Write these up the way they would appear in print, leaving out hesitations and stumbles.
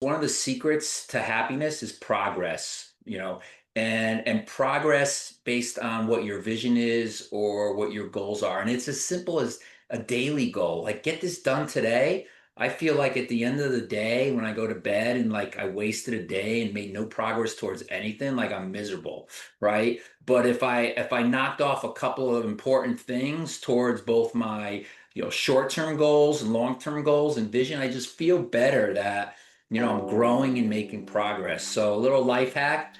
one of the secrets to happiness is progress, and progress based on what your vision is or what your goals are. And it's as simple as a daily goal. Like, get this done today. I feel like at the end of the day, when I go to bed and like I wasted a day and made no progress towards anything, like I'm miserable, right? But if I knocked off a couple of important things towards both my short-term goals and long-term goals and vision, I just feel better that I'm growing and making progress. So a little life hack,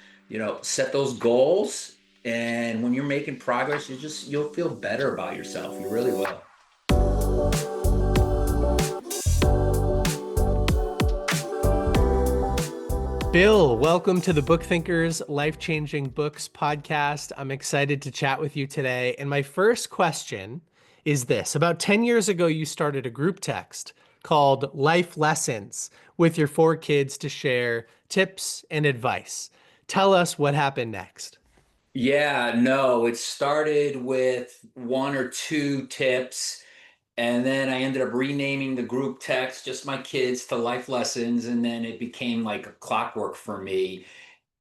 set those goals, and when you're making progress, you'll feel better about yourself. You really will. Bill, welcome to the Book Thinkers Life-Changing Books podcast. I'm excited to chat with you today. And my first question is this. About 10 years ago, you started a group text called Life Lessons with your 4 kids to share tips and advice. Tell us what happened next. Yeah, no, it started with one or two tips, and then I ended up renaming the group text, just my kids, to Life Lessons, and then it became like a clockwork for me.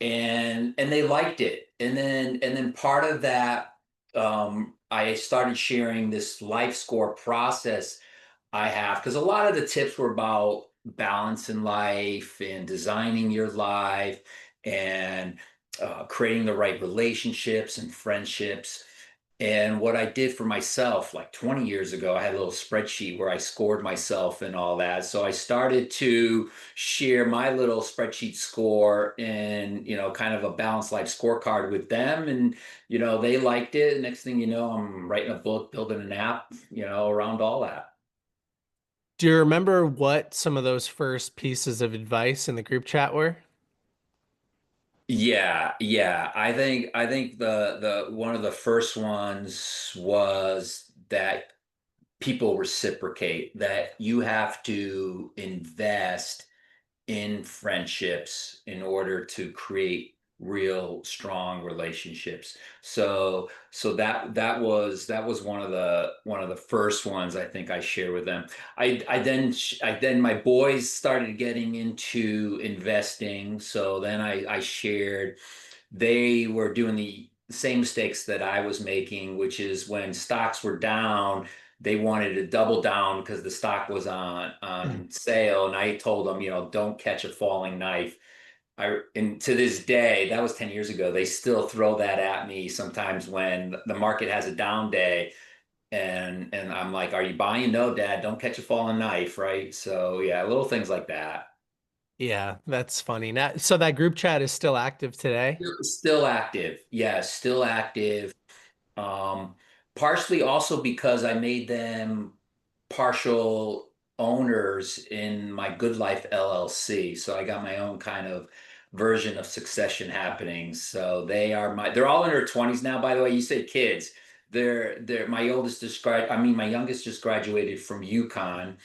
And they liked it. And then part of that, I started sharing this life score process I have, because a lot of the tips were about balance in life and designing your life and creating the right relationships and friendships. And what I did for myself, like 20 years ago, I had a little spreadsheet where I scored myself and all that. So I started to share my little spreadsheet score and, kind of a balanced life scorecard with them. And, they liked it. Next thing you know, I'm writing a book, building an app, around all that. Do you remember what some of those first pieces of advice in the group chat were? Yeah, yeah. I think the one of the first ones was that people reciprocate, that you have to invest in friendships in order to create real strong relationships. So that was one of the first ones I think I shared with them. I then my boys started getting into investing, so then I shared. They were doing the same mistakes that I was making, which is when stocks were down, they wanted to double down because the stock was on sale. And I told them, don't catch a falling knife. And to this day, that was 10 years ago, they still throw that at me sometimes when the market has a down day. And I'm like, are you buying? No, Dad, don't catch a falling knife, right? So yeah, little things like that. Yeah, that's funny. Now, so that group chat is still active today? Still active. Yeah, still active. Um, Partially also because I made them partial owners in my GoodLife LLC. So I got my own kind of version of succession happening. So they're all in their 20s now, by the way. You said kids. They're my oldest just grad I mean my youngest just graduated from UConn,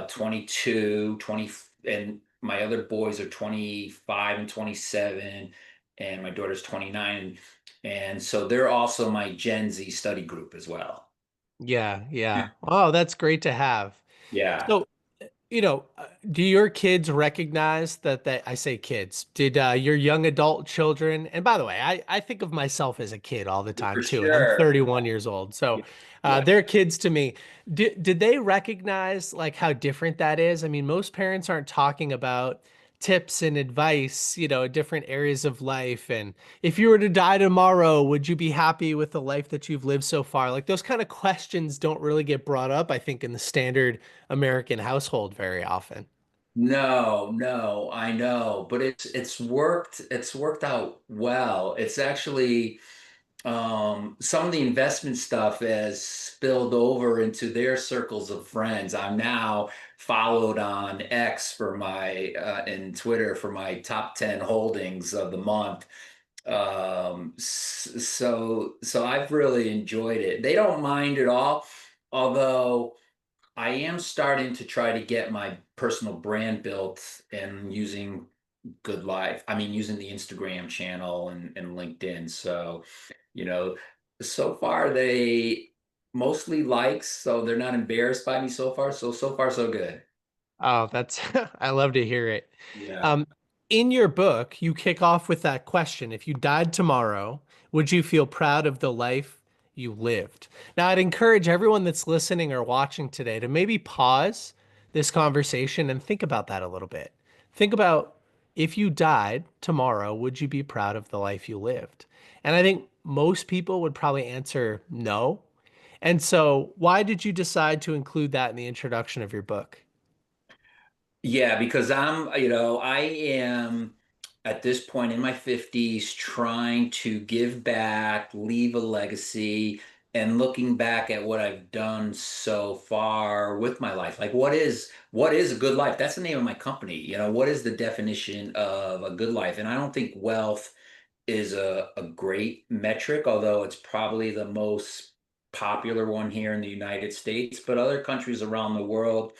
22, 20, and my other boys are 25 and 27, and my daughter's 29. And so they're also my Gen Z study group as well. Yeah, yeah. Oh, that's great to have. Yeah. So, do your kids recognize that I say kids, did your young adult children, and by the way, I think of myself as a kid all the time For too, and I'm sure. 31 years old. So Yeah. they're kids to me. Did they recognize like how different that is? I mean, most parents aren't talking about tips and advice, different areas of life. And if you were to die tomorrow, would you be happy with the life that you've lived so far? Like those kind of questions don't really get brought up, I think, in the standard American household very often. No, no, I know, but it's worked out well. It's actually some of the investment stuff has spilled over into their circles of friends. I'm now followed on X for my and Twitter for my top 10 holdings of the month. So I've really enjoyed it. They don't mind at all, although I am starting to try to get my personal brand built and using Good Life. I mean, using the Instagram channel and LinkedIn. So, you know, so far they mostly likes, so they're not embarrassed by me so far. So far, so good. Oh, that's I love to hear it. Yeah. Um, in your book, you kick off with that question. If you died tomorrow, would you feel proud of the life you lived? Now, I'd encourage everyone that's listening or watching today to maybe pause this conversation and think about that a little bit. Think about if you died tomorrow, would you be proud of the life you lived? And I think most people would probably answer no. And so, why did you decide to include that in the introduction of your book? Yeah, because I am at this point in my 50s trying to give back, leave a legacy, and looking back at what I've done so far with my life. Like what is a good life? That's the name of my company. What is the definition of a good life? And I don't think wealth is a great metric, although it's probably the most popular one here in the United States. But other countries around the world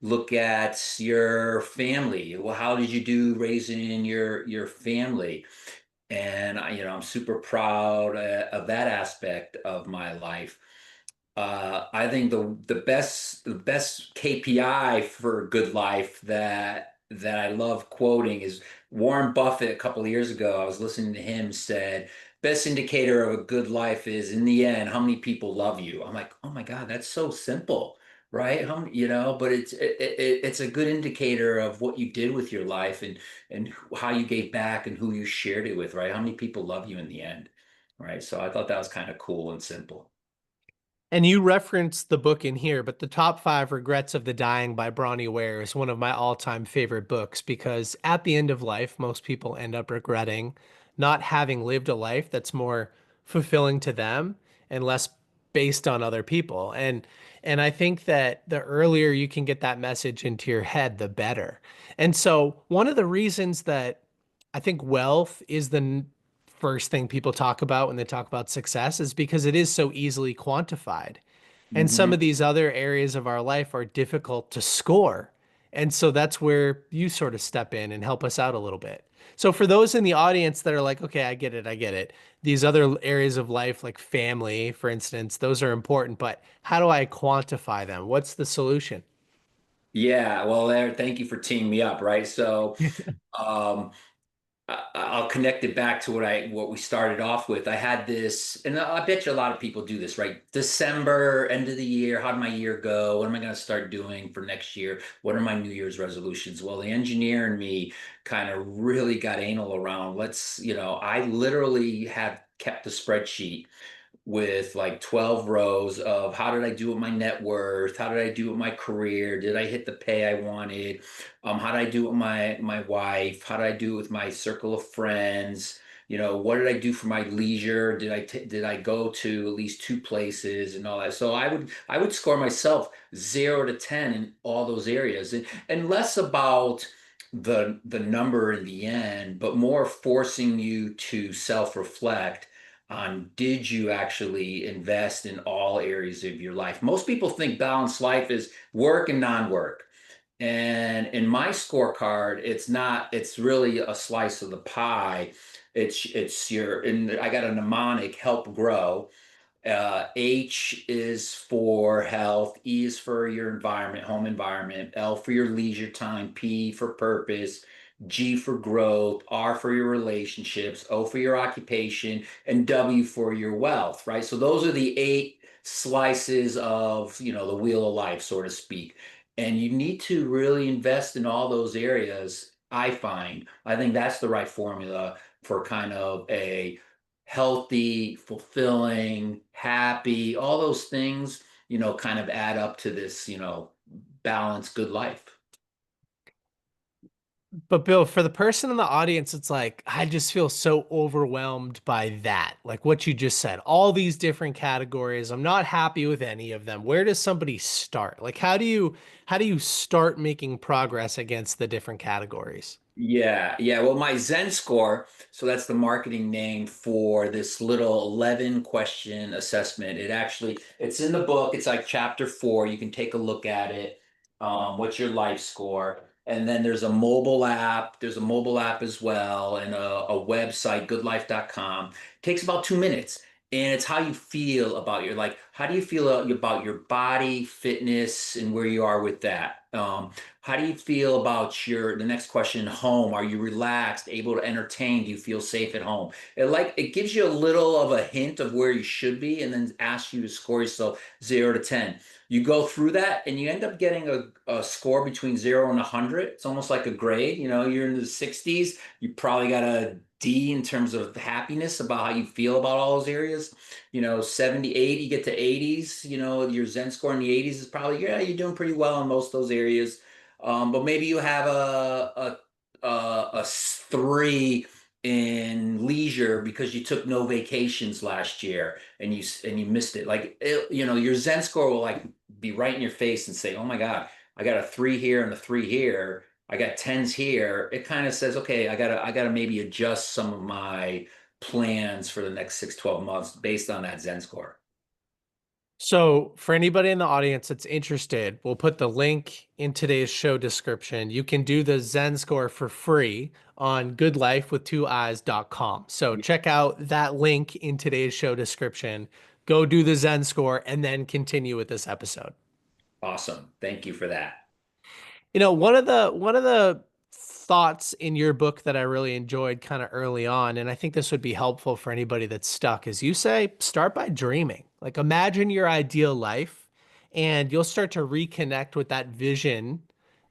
look at your family. Well, how did you do raising your family? And I'm super proud of that aspect of my life. I think the best KPI for a good life that I love quoting is Warren Buffett. A couple of years ago, I was listening to him said, "Best indicator of a good life is in the end how many people love you." I'm like, oh my God, that's so simple, right? But it's a good indicator of what you did with your life and how you gave back and who you shared it with, right? How many people love you in the end, right? So I thought that was kind of cool and simple. And you referenced the book in here, but The Top Five Regrets of the Dying by Bronnie Ware is one of my all-time favorite books because at the end of life, most people end up regretting not having lived a life that's more fulfilling to them and less based on other people. And I think that the earlier you can get that message into your head, the better. And so one of the reasons that I think wealth is the first thing people talk about when they talk about success is because it is so easily quantified. And some of Hmm. these other areas of our life are difficult to score. And so that's where you sort of step in and help us out a little bit. So for those in the audience that are like, okay, I get it, I get it. These other areas of life, like family, for instance, those are important, but how do I quantify them? What's the solution? Yeah, well, there, thank you for teeing me up, right? So, um, I'll connect it back to what we started off with. I had this, and I bet you a lot of people do this, right? December, end of the year, how did my year go? What am I going to start doing for next year? What are my New Year's resolutions? Well, the engineer and me kind of really got anal around. I literally have kept a spreadsheet with like 12 rows of how did I do with my net worth? How did I do with my career? Did I hit the pay I wanted? How did I do with my wife? How did I do with my circle of friends? What did I do for my leisure? Did I go to at least two places and all that? So I would score myself 0 to 10 in all those areas, and less about the number in the end, but more forcing you to self-reflect on did you actually invest in all areas of your life. Most people think balanced life is work and non-work. And in my scorecard, it's not, it's really a slice of the pie. And I got a mnemonic, help grow. H is for health, E is for your environment, home environment, L for your leisure time, P for purpose, G for growth, R for your relationships, O for your occupation, and W for your wealth, right? So those are the eight slices of, the wheel of life, so to speak. And you need to really invest in all those areas, I find. I think that's the right formula for kind of a healthy, fulfilling, happy, all those things, kind of add up to this, balanced, good life. But Bill, for the person in the audience, it's like, I just feel so overwhelmed by that. Like what you just said, all these different categories. I'm not happy with any of them. Where does somebody start? Like how do you start making progress against the different categories? Yeah, yeah. Well, my Zen score, so that's the marketing name for this little 11 question assessment. It's in the book. It's like chapter 4. You can take a look at it. What's your life score? And then there's a mobile app. There's a mobile app as well, and a website, goodlife.com. Takes about 2 minutes. And it's how you feel about how do you feel about your body, fitness, and where you are with that? How do you feel about the next question, home? Are you relaxed, able to entertain? Do you feel safe at home? It gives you a little of a hint of where you should be, and then asks you to score yourself 0 to 10. You go through that, and you end up getting a score between 0 and 100. It's almost like a grade. You're in the 60s. You probably got a D in terms of happiness about how you feel about all those areas. 78, you get to 80s. Your Zen score in the 80s is probably, yeah, you're doing pretty well in most of those areas. But maybe you have a 3 in leisure because you took no vacations last year and you missed it. Your Zen score will like be right in your face and say, "Oh my God, I got a 3 here and a 3 here. I got tens here." It kind of says, "Okay, I gotta maybe adjust some of my plans for the next 6, 12 months based on that Zen score." So, for anybody in the audience that's interested, we'll put the link in today's show description. You can do the Zen score for free on goodlifewith2eyes.com. So, check out that link in today's show description. Go do the Zen score and then continue with this episode. Awesome. Thank you for that. One of the thoughts in your book that I really enjoyed kind of early on, and I think this would be helpful for anybody that's stuck, is you say start by dreaming. Like imagine your ideal life, and you'll start to reconnect with that vision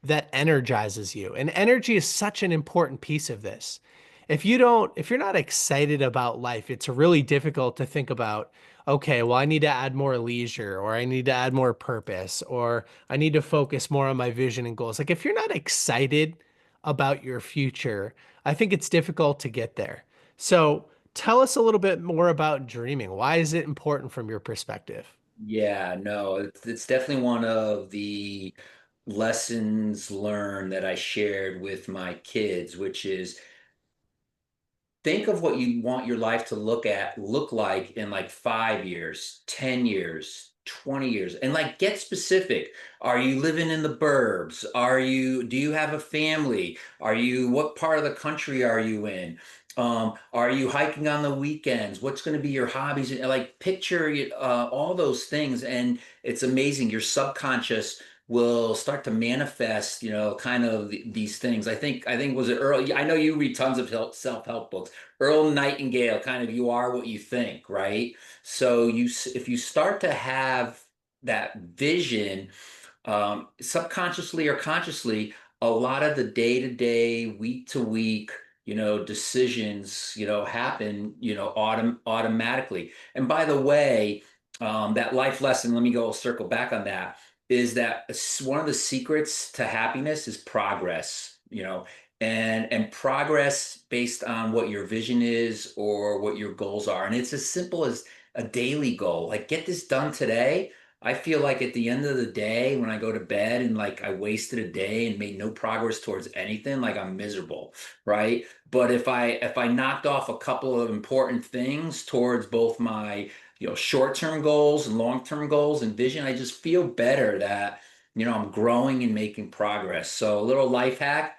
that energizes you. And energy is such an important piece of this. If you're not excited about life, it's really difficult to think about, okay, well, I need to add more leisure, or I need to add more purpose, or I need to focus more on my vision and goals. Like if you're not excited about your future, I think it's difficult to get there. So tell us a little bit more about dreaming. Why is it important from your perspective? Yeah, no, it's definitely one of the lessons learned that I shared with my kids, which is think of what you want your life to look like in like 5 years, 10 years, 20 years, and like get specific. Are you living in the burbs? Do you have a family? What part of the country are you in? Are you hiking on the weekends? What's going to be your hobbies? Like picture all those things, and it's amazing. Your subconscious will start to manifest, kind of these things. I think was it Earl? I know you read tons of self-help books. Earl Nightingale, kind of you are what you think, right? So if you start to have that vision, subconsciously or consciously, a lot of the day-to-day, week-to-week, decisions, happen, automatically. And by the way, that life lesson, let me go circle back on that, is that one of the secrets to happiness is progress, and progress based on what your vision is or what your goals are. And it's as simple as a daily goal, like get this done today. I feel like at the end of the day, when I go to bed and like I wasted a day and made no progress towards anything, like I'm miserable, right? But if I knocked off a couple of important things towards both my short-term goals and long-term goals and vision, I just feel better that I'm growing and making progress. So a little life hack,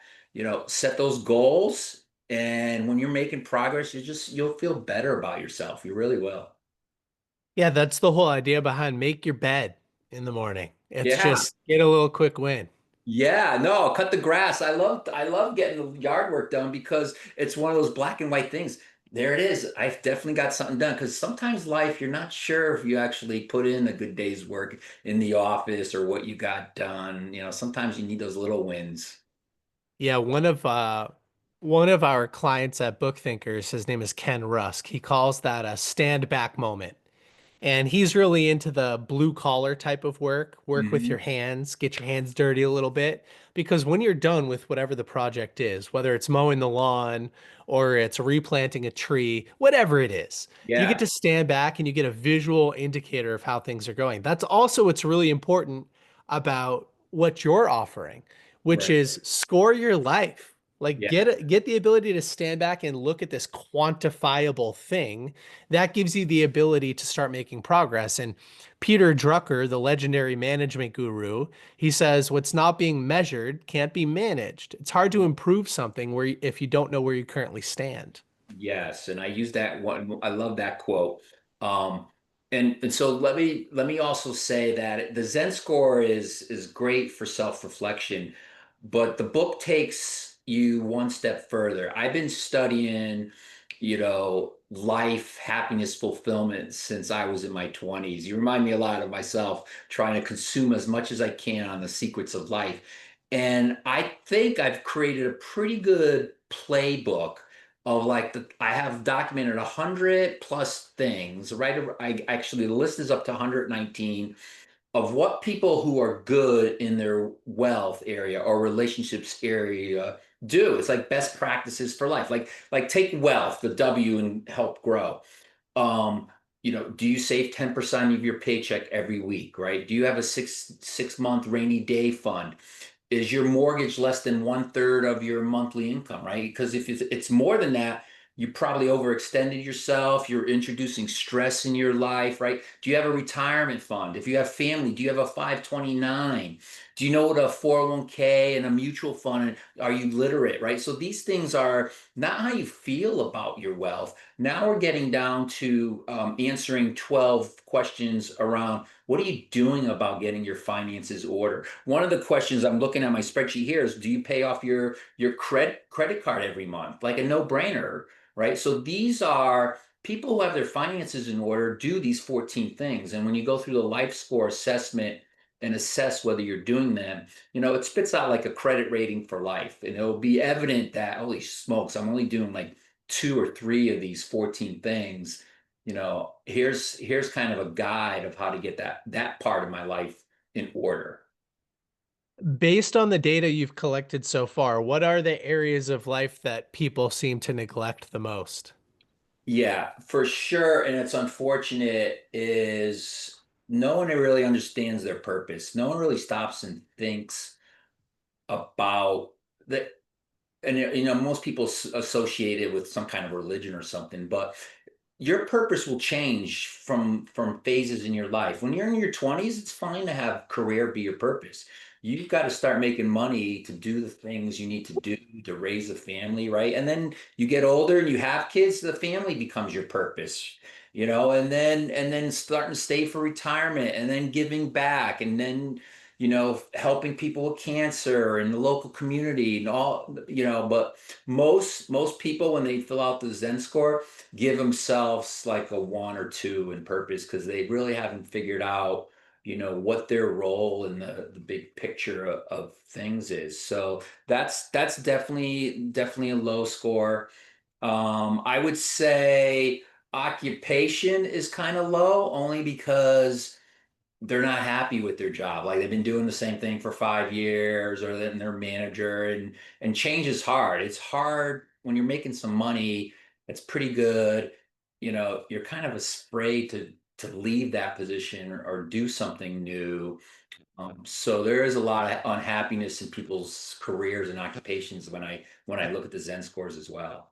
set those goals, and when you're making progress, you'll feel better about yourself. You really will. Yeah, that's the whole idea behind make your bed in the morning. It's Yeah. just get a little quick win. Yeah, no, cut the grass. I love getting the yard work done because it's one of those black and white things. There it is. I've definitely got something done because sometimes life, you're not sure if you actually put in a good day's work in the office or what you got done. Sometimes you need those little wins. Yeah, one of our clients at Book Thinkers, his name is Ken Rusk. He calls that a stand back moment. And he's really into the blue collar type of work with your Hmm. hands, get your hands dirty a little bit. Because when you're done with whatever the project is, whether it's mowing the lawn or it's replanting a tree, whatever it is, you get Yeah, to stand back and you get a visual indicator of how things are going. That's also what's really important about what you're offering, which right. is score your life. Like Yeah. get the ability to stand back and look at this quantifiable thing that gives you the ability to start making progress. And Peter Drucker, the legendary management guru, he says, what's not being measured can't be managed. It's hard to improve something where if you don't know where you currently stand. Yes, and I use that one. I love that quote. Um, and so let me also say that the Zen score is great for self-reflection. but the book takes you one step further. I've been studying, life, happiness, fulfillment since I was in my 20s. You remind me a lot of myself trying to consume as much as I can on the secrets of life. And I think I've created a pretty good playbook of like I have documented 100 plus things, right? I actually the list is up to 119 of what people who are good in their wealth area or relationships area do. It's like best practices for life. Like take wealth, the W, and help grow. Um, do you save 10% of your paycheck every week, right? Do you have a six month rainy day fund? Is your mortgage less than 1/3 of your monthly income, right? Because if it's more than that, you probably overextended yourself. You're introducing stress in your life, right? Do you have a retirement fund? If you have family, do you have a 529? Do you know what a 401k and a mutual fund? Are you literate, right? So these things are not how you feel about your wealth. Now we're getting down to answering 12 questions around what are you doing about getting your finances order? One of the questions I'm looking at my spreadsheet here is, do you pay off your credit card every month? Like a no-brainer, right? So these are people who have their finances in order do these 14 things. And when you go through the life score assessment and assess whether you're doing them, it spits out like a credit rating for life. And it'll be evident that, holy smokes, I'm only doing like two or three of these 14 things. Here's kind of a guide of how to get that part of my life in order. Based on the data you've collected so far, what are the areas of life that people seem to neglect the most? Yeah, for sure. And it's unfortunate is no one really understands their purpose. No one really stops and thinks about that. And most people associate it with some kind of religion or something, but your purpose will change from phases in your life. When you're in your 20s, it's fine to have career be your purpose. You've got to start making money to do the things you need to do to raise a family, right? And then you get older and you have kids, the family becomes your purpose, and then starting to save for retirement and then giving back and then helping people with cancer in the local community and all, but most people when they fill out the Zen score give themselves like a one or two in purpose because they really haven't figured out, what their role in the big picture of things is. So that's definitely a low score. I would say occupation is kind of low only because they're not happy with their job. Like they've been doing the same thing for 5 years, or then their manager, and change is hard. It's hard when you're making some money. It's pretty good. You're kind of afraid to leave that position or do something new. So there is a lot of unhappiness in people's careers and occupations when I look at the Zen scores as well.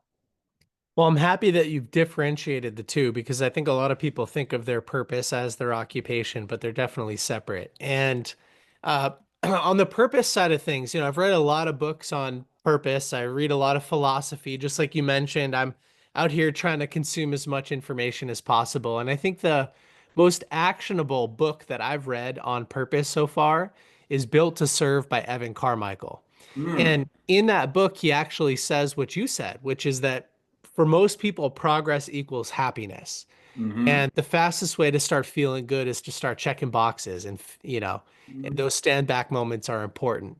Well, I'm happy that you've differentiated the two because I think a lot of people think of their purpose as their occupation, but they're definitely separate. And uh, on the purpose side of things, I've read a lot of books on purpose. I read a lot of philosophy. Just like you mentioned, I'm out here trying to consume as much information as possible. And I think the most actionable book that I've read on purpose so far is Built to Serve by Evan Carmichael. Mm, And in that book, he actually says what you said, which is that for most people, progress equals happiness. hmm And the fastest way to start feeling good is to start checking boxes. And those stand back moments are important.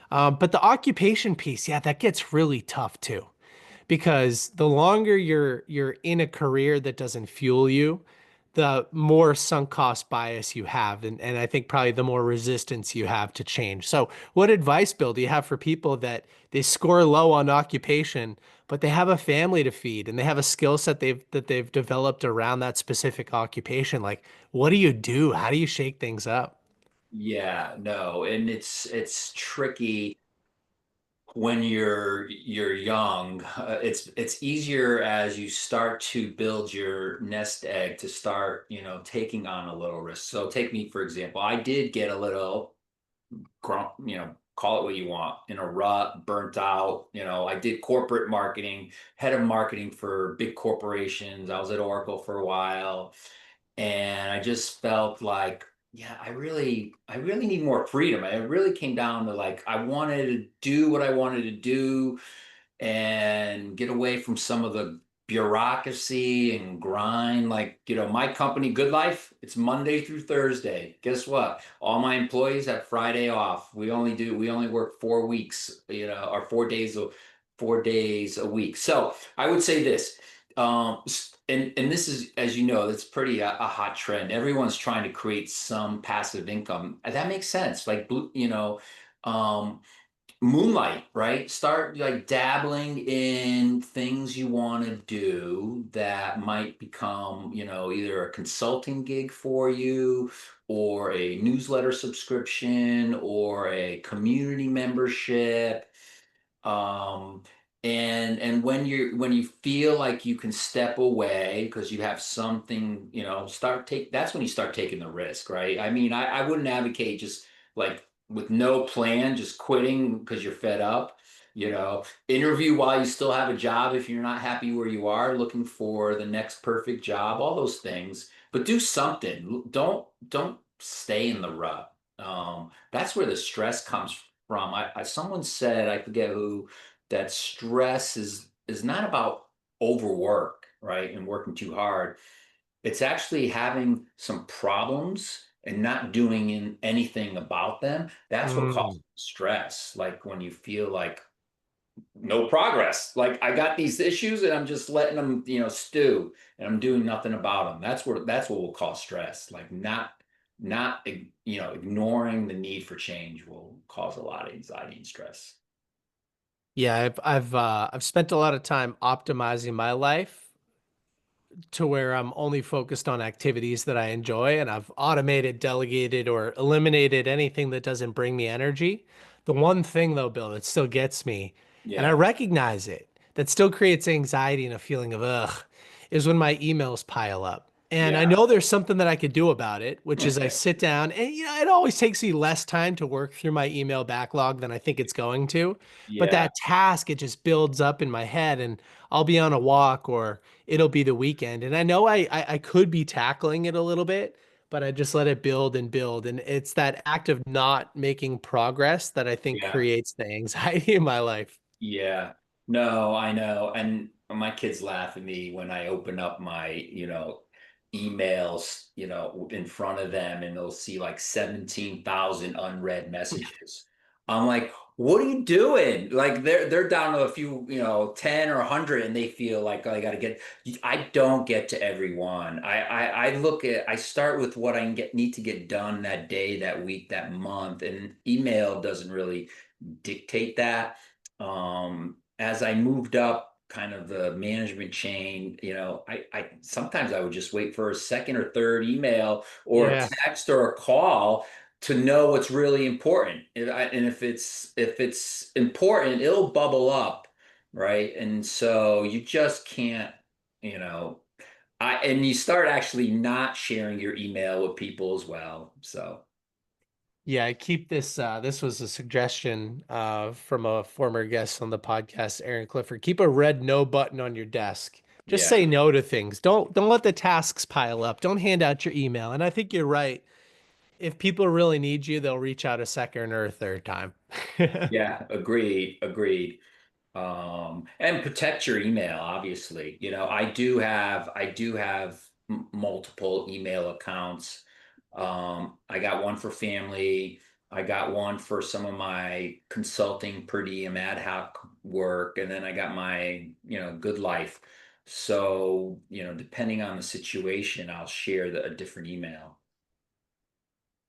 But the occupation piece, yeah, that gets really tough too because the longer you're in a career that doesn't fuel you, the more sunk cost bias you have, and I think probably the more resistance you have to change. So, what advice, Bill, do you have for people that they score low on occupation, but they have a family to feed and they have a skill set they've developed around that specific occupation? Like, what do you do? How do you shake things up? Yeah, no, and it's tricky when you're young. It's easier as you start to build your nest egg to start, taking on a little risk. So take me for example. I did get a little grump, call it what you want, in a rut, burnt out. I did corporate marketing, head of marketing for big corporations. I was at Oracle for a while, and I just felt like Yeah, I really need more freedom. It really came down to like I wanted to do what I wanted to do and get away from some of the bureaucracy and grind. Like, my company, Good Life, it's Monday through Thursday. Guess what? All my employees have Friday off. We only work 4 weeks, or 4 days a week. So I would say this. And this is, as you know, it's pretty a hot trend. Everyone's trying to create some passive income. And that makes sense. Like, um, moonlight, right? Start like dabbling in things you want to do that might become, either a consulting gig for you or a newsletter subscription or a community membership. um and when you feel like you can step away because you have something, start take that's when you start taking the risk, right? I mean, I wouldn't advocate just like with no plan just quitting because you're fed up. Interview while you still have a job if you're not happy where you are, looking for the next perfect job, all those things, but do something. Don't stay in the rut. That's where the stress comes from. Someone said, I forget who, that stress is not about overwork, right? And working too hard. It's actually having some problems and not doing anything about them. That's what causes Mm. stress. Like when you feel like no progress. Like I got these issues and I'm just letting them, stew and I'm doing nothing about them. That's what will cause stress. Like not ignoring the need for change will cause a lot of anxiety and stress. Yeah, I've spent a lot of time optimizing my life to where I'm only focused on activities that I enjoy, and I've automated, delegated, or eliminated anything that doesn't bring me energy. The one thing though, Bill, that still gets me, and I Yeah. recognize it, that still creates anxiety and a feeling of ugh, is when my emails pile up. And I Yeah. know there's something that I could do about it, which is I sit down and it always takes me less time to work through my email backlog than I think it's going to. But Yeah. that task, it just builds up in my head and I'll be on a walk or it'll be the weekend. And I know I could be tackling it a little bit, but I just let it build and build. And it's that act of not making progress that I think Yeah. creates the anxiety in my life. Yeah. No, I know. And my kids laugh at me when I open up my, emails, in front of them and they'll see like 17,000 unread messages. I'm like, what are you doing? Like they're down to a few, 10 or 100 and they feel like, oh, I got to get. I don't get to everyone. I start with what need to get done that day, that week, that month, and email doesn't really dictate that. As I moved up kind of the management chain, I sometimes I would just wait for a second or third email or a Yeah. text or a call to know what's really important. And if it's important, it'll bubble up, right? And so you just can't, you know, and you start actually not sharing your email with people as well. So Yeah, I keep this. This was a suggestion from a former guest on the podcast, Aaron Clifford. Keep a red no button on your desk. Just yeah. say no to things. Don't let the tasks pile up. Don't hand out your email. And I think you're right. If people really need you, they'll reach out a second or a third time. Yeah, agreed. And protect your email, obviously. I do have multiple email accounts. I got one for family. I got one for some of my consulting per diem ad hoc work, and then I got my, Good Life. So, depending on the situation, I'll share a different email.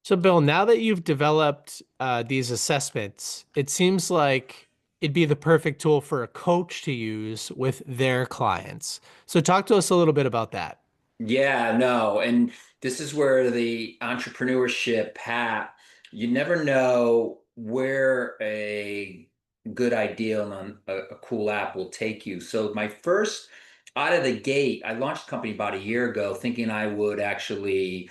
So, Bill, now that you've developed these assessments, it seems like it'd be the perfect tool for a coach to use with their clients. So, talk to us a little bit about that. Yeah, no. And this is where the entrepreneurship hat, you never know where a good idea on a cool app will take you. So my first out of the gate, I launched a company about a year ago thinking I would actually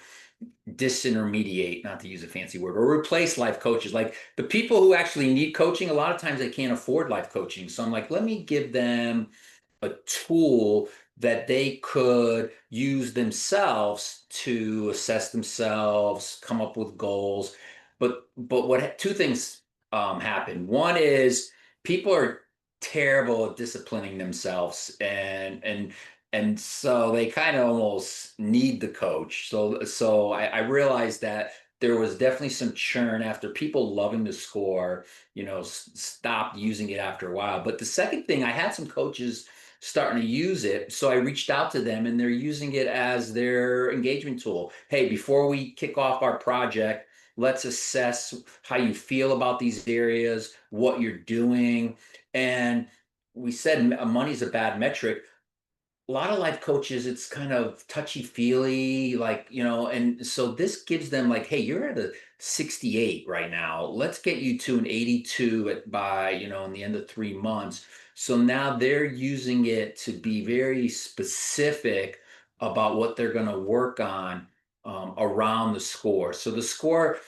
disintermediate, not to use a fancy word, or replace life coaches. Like the people who actually need coaching, a lot of times they can't afford life coaching. So I'm like, let me give them a tool that they could use themselves to assess themselves, come up with goals. But what two things happen. One is people are terrible at disciplining themselves, and so they kind of almost need the coach. So I realized that there was definitely some churn after people loving the score, stopped using it after a while. But the second thing, I had some coaches starting to use it. So I reached out to them and they're using it as their engagement tool. Hey, before we kick off our project, let's assess how you feel about these areas, what you're doing. And we said money's a bad metric. A lot of life coaches, it's kind of touchy feely, like, and so this gives them like, hey, you're at a 68 right now. Let's get you to an 82 by, in the end of 3 months. So now they're using it to be very specific about what they're going to work on around the score. So the score,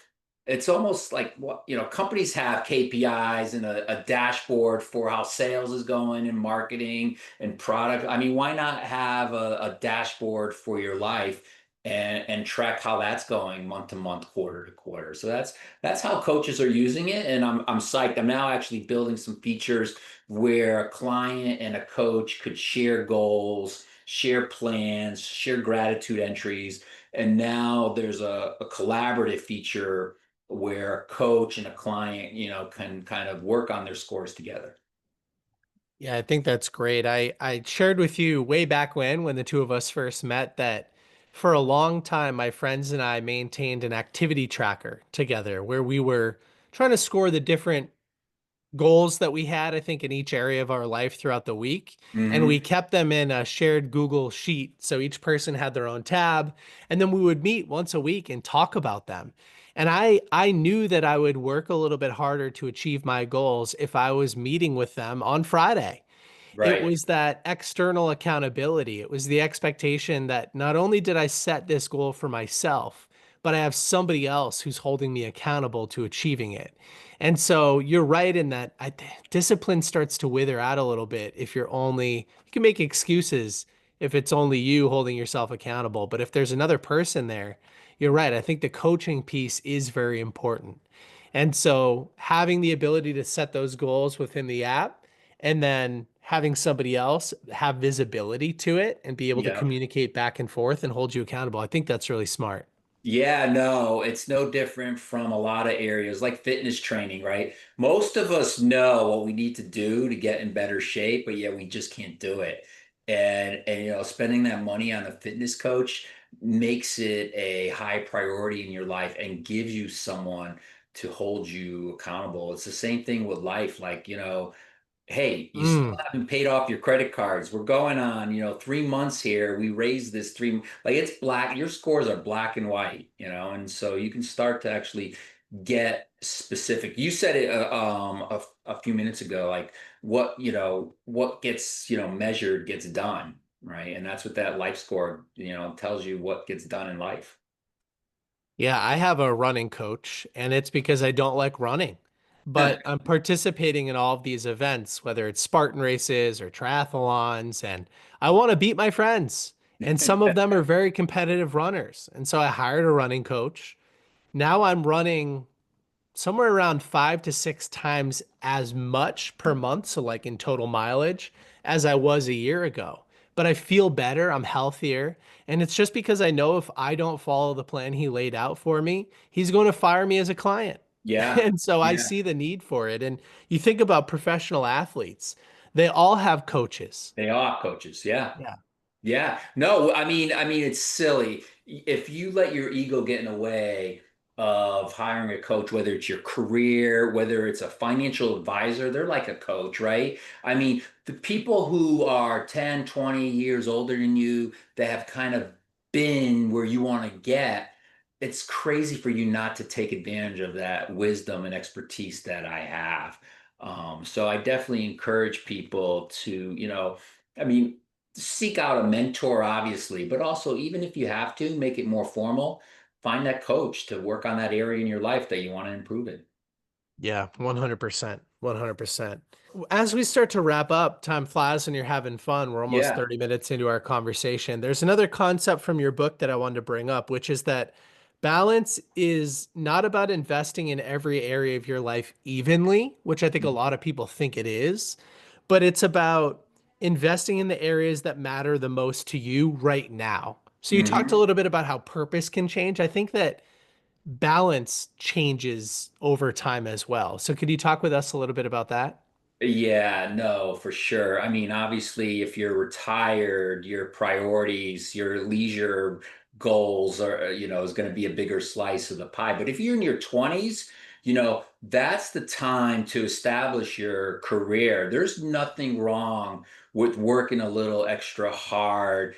it's almost like what companies have KPIs and a dashboard for how sales is going and marketing and product. I mean, why not have a dashboard for your life and track how that's going month to month, quarter to quarter? So that's how coaches are using it, and I'm psyched. I'm now actually building some features where a client and a coach could share goals, share plans, share gratitude entries, and now there's a collaborative feature where a coach and a client, can kind of work on their scores together. Yeah, I think that's great. I shared with you way back when the two of us first met that for a long time my friends and I maintained an activity tracker together where we were trying to score the different goals that we had, I think, in each area of our life throughout the week. And we Hmm. kept them in a shared Google sheet. So each person had their own tab. And then we would meet once a week and talk about them. And I knew that I would work a little bit harder to achieve my goals if I was meeting with them on Friday. It Right. was that external accountability. It was the expectation that not only did I set this goal for myself, but I have somebody else who's holding me accountable to achieving it. And so you're right in that discipline starts to wither out a little bit if you can make excuses if it's only you holding yourself accountable. But if there's another person there, you're right. I think the coaching piece is very important. And so having the ability to set those goals within the app and then having somebody else have visibility to it and be able to Yeah. communicate back and forth and hold you accountable. I think that's really smart. Yeah, no, it's no different from a lot of areas like fitness training, right? Most of us know what we need to do to get in better shape, but yeah, we just can't do it. And spending that money on a fitness coach makes it a high priority in your life and gives you someone to hold you accountable. It's the same thing with life, like, hey, you still Mm. haven't paid off your credit cards. We're going on, 3 months here. We raised this like it's black. Your scores are black and white, and so you can start to actually get specific. You said it a few minutes ago, like what gets, measured gets done, right? And that's what that life score, tells you what gets done in life. Yeah, I have a running coach, and it's because I don't like running. But I'm participating in all of these events, whether it's Spartan races or triathlons, and I want to beat my friends. And some of them are very competitive runners. And so I hired a running coach. Now I'm running somewhere around 5 to 6 times as much per month, so like in total mileage, as I was a year ago. But I feel better, I'm healthier, and it's just because I know if I don't follow the plan he laid out for me, he's going to fire me as a client. Yeah. And so I Yeah. see the need for it. And you think about professional athletes, they all have coaches. They are coaches. Yeah. Yeah. Yeah. No, I mean, it's silly. If you let your ego get in the way of hiring a coach, whether it's your career, whether it's a financial advisor, they're like a coach, right? I mean, the people who are 10, 20 years older than you that have kind of been where you want to get, it's crazy for you not to take advantage of that wisdom and expertise that I have. So I definitely encourage people to, I mean, seek out a mentor, obviously, but also, even if you have to make it more formal, find that coach to work on that area in your life that you want to improve in. Yeah, 100%. 100%. As we start to wrap up, time flies and you're having fun. We're almost Yeah. 30 minutes into our conversation. There's another concept from your book that I wanted to bring up, which is that balance is not about investing in every area of your life evenly, which I think a lot of people think it is, but it's about investing in the areas that matter the most to you right now. So you talked a Hmm. little bit about how purpose can change. I think that balance changes over time as well. So could you talk with us a little bit about that? Yeah, no, for sure. I mean, obviously, if you're retired, your priorities, your leisure goals are, is going to be a bigger slice of the pie. But if you're in your 20s, that's the time to establish your career. There's nothing wrong with working a little extra hard.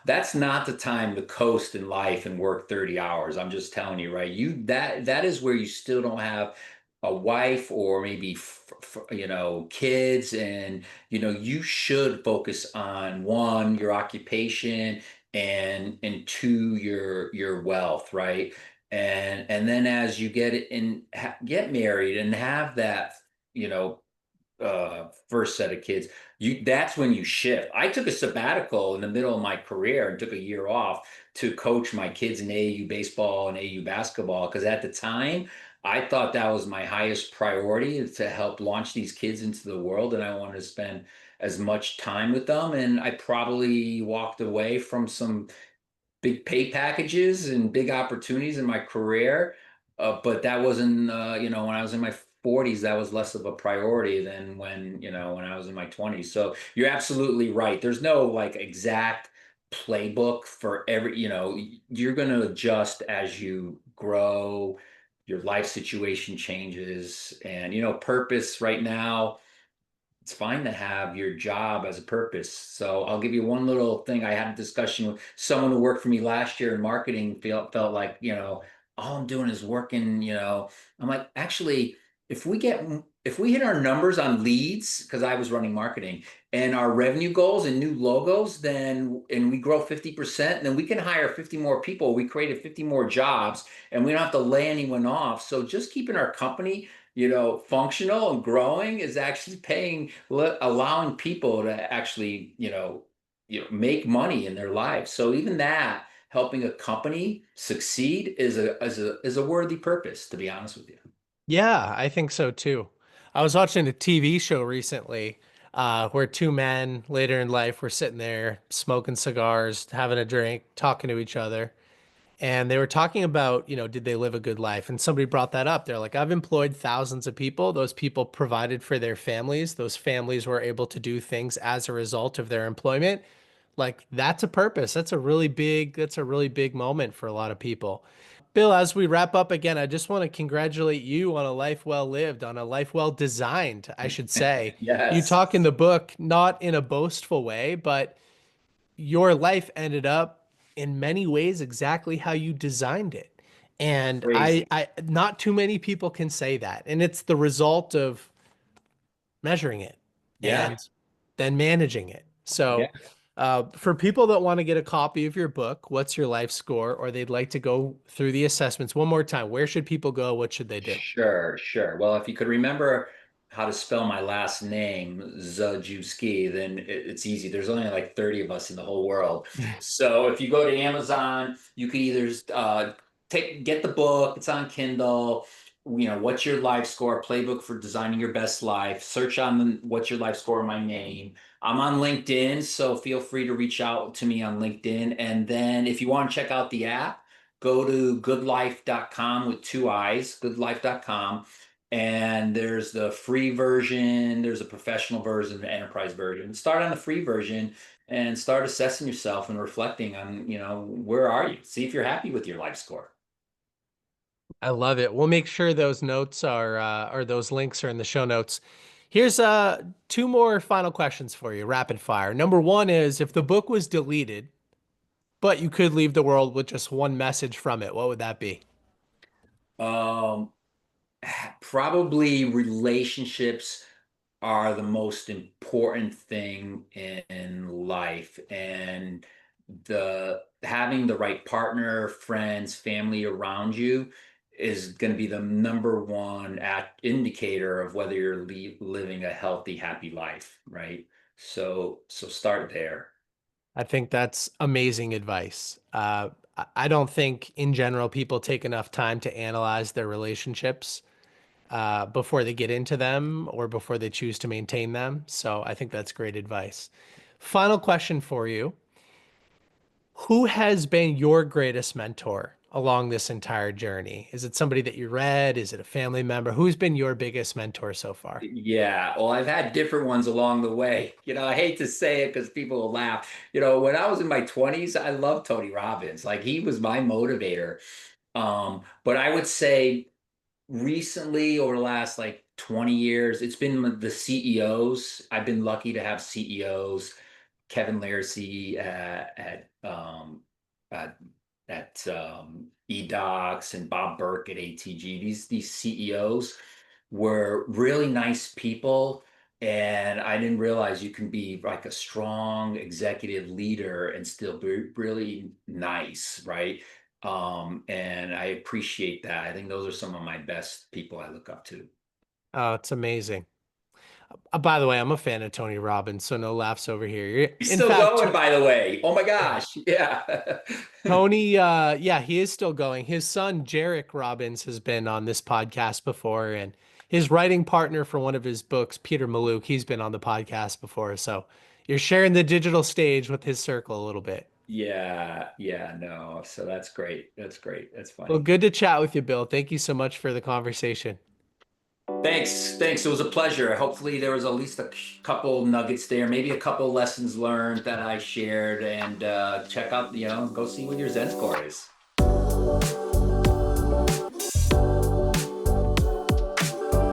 That's not the time to coast in life and work 30 hours. I'm just telling you, right? That is where you still don't have a wife or maybe kids, and you should focus on one, your occupation, and two, your wealth, right? And then as you get married and have that, you know first set of kids, that's when you shift. I took a sabbatical in the middle of my career and took a year off to coach my kids in AAU baseball and AAU basketball, because at the time I thought that was my highest priority, to help launch these kids into the world, and I wanted to spend as much time with them. And I probably walked away from some big pay packages and big opportunities in my career. But that wasn't, when I was in my 40s, that was less of a priority than when I was in my 20s. So you're absolutely right. There's no like exact playbook for every, you're going to adjust as you grow, your life situation changes, and, purpose right now, it's fine to have your job as a purpose. So I'll give you one little thing. I had a discussion with someone who worked for me last year in marketing, felt like, all I'm doing is working, I'm like, actually, if we hit our numbers on leads, because I was running marketing, and our revenue goals and new logos, then and we grow 50%, then we can hire 50 more people. We created 50 more jobs, and we don't have to lay anyone off. So just keeping our company, functional and growing, is actually allowing people to actually, make money in their lives. So even that, helping a company succeed, is a worthy purpose, to be honest with you. Yeah, I think so too. I was watching a TV show recently where two men later in life were sitting there smoking cigars, having a drink, talking to each other. And they were talking about, did they live a good life? And somebody brought that up. They're like, I've employed thousands of people. Those people provided for their families. Those families were able to do things as a result of their employment. Like that's a purpose. That's a really big moment for a lot of people. Bill, as we wrap up again, I just want to congratulate you on a life well lived, on a life well designed, I should say. You Yes. talk in the book, not in a boastful way, but your life ended up in many ways exactly how you designed it. And Crazy. not too many people can say that. And it's the result of measuring it Yeah. and then managing it. Yeah. So, for people that want to get a copy of your book, What's Your Life Score, or they'd like to go through the assessments one more time, where should people go? What should they do? Sure, sure. Well, if you could remember how to spell my last name, Zujewski, then it's easy. There's only like 30 of us in the whole world. So if you go to Amazon, you can either get the book, it's on Kindle, What's Your Life Score, Playbook for Designing Your Best Life. Search on What's Your Life Score, my name. I'm on LinkedIn, so feel free to reach out to me on LinkedIn. And then if you want to check out the app, go to goodlife.com with two eyes, goodlife.com. And there's the free version, there's a professional version, an enterprise version. Start on the free version and start assessing yourself and reflecting on, where are you? See if you're happy with your life score. I love it. We'll make sure those notes are or those links are in the show notes. Here's two more final questions for you, rapid fire. Number one is if the book was deleted, but you could leave the world with just one message from it, what would that be? Um, Probably relationships are the most important thing in life, and the having the right partner, friends, family around you is going to be the number one indicator of whether you're living a healthy, happy life, right? So start there. I think that's amazing advice. I don't think in general people take enough time to analyze their relationships before they get into them or before they choose to maintain them. So I think that's great advice. Final question for you. Who has been your greatest mentor along this entire journey? Is it somebody that you read? Is it a family member? Who's been your biggest mentor so far? Yeah, well, I've had different ones along the way. I hate to say it because people will laugh. When I was in my 20s, I loved Tony Robbins. Like he was my motivator. But I would say recently, over the last like 20 years, it's been the CEOs. I've been lucky to have CEOs, Kevin Lacey at eDocs and Bob Burke at ATG. These CEOs were really nice people. And I didn't realize you can be like a strong executive leader and still be really nice, right? And I appreciate that. I think those are some of my best people I look up to. Oh, it's amazing. By the way, I'm a fan of Tony Robbins, so no laughs over here. He's In still fact, going, by the way. Oh my yeah, gosh. Yeah. Tony, yeah, he is still going. His son, Jarek Robbins, has been on this podcast before, and his writing partner for one of his books, Peter Maluk, he's been on the podcast before. So you're sharing the digital stage with his circle a little bit. Yeah. Yeah. No. So that's great. That's great. That's Well, funny. good to chat with you, Bill. Thank you so much for the conversation. Thanks. Thanks. It was a pleasure. Hopefully, there was at least a couple nuggets there, maybe a couple lessons learned that I shared. And check out, go see what your Zen score is.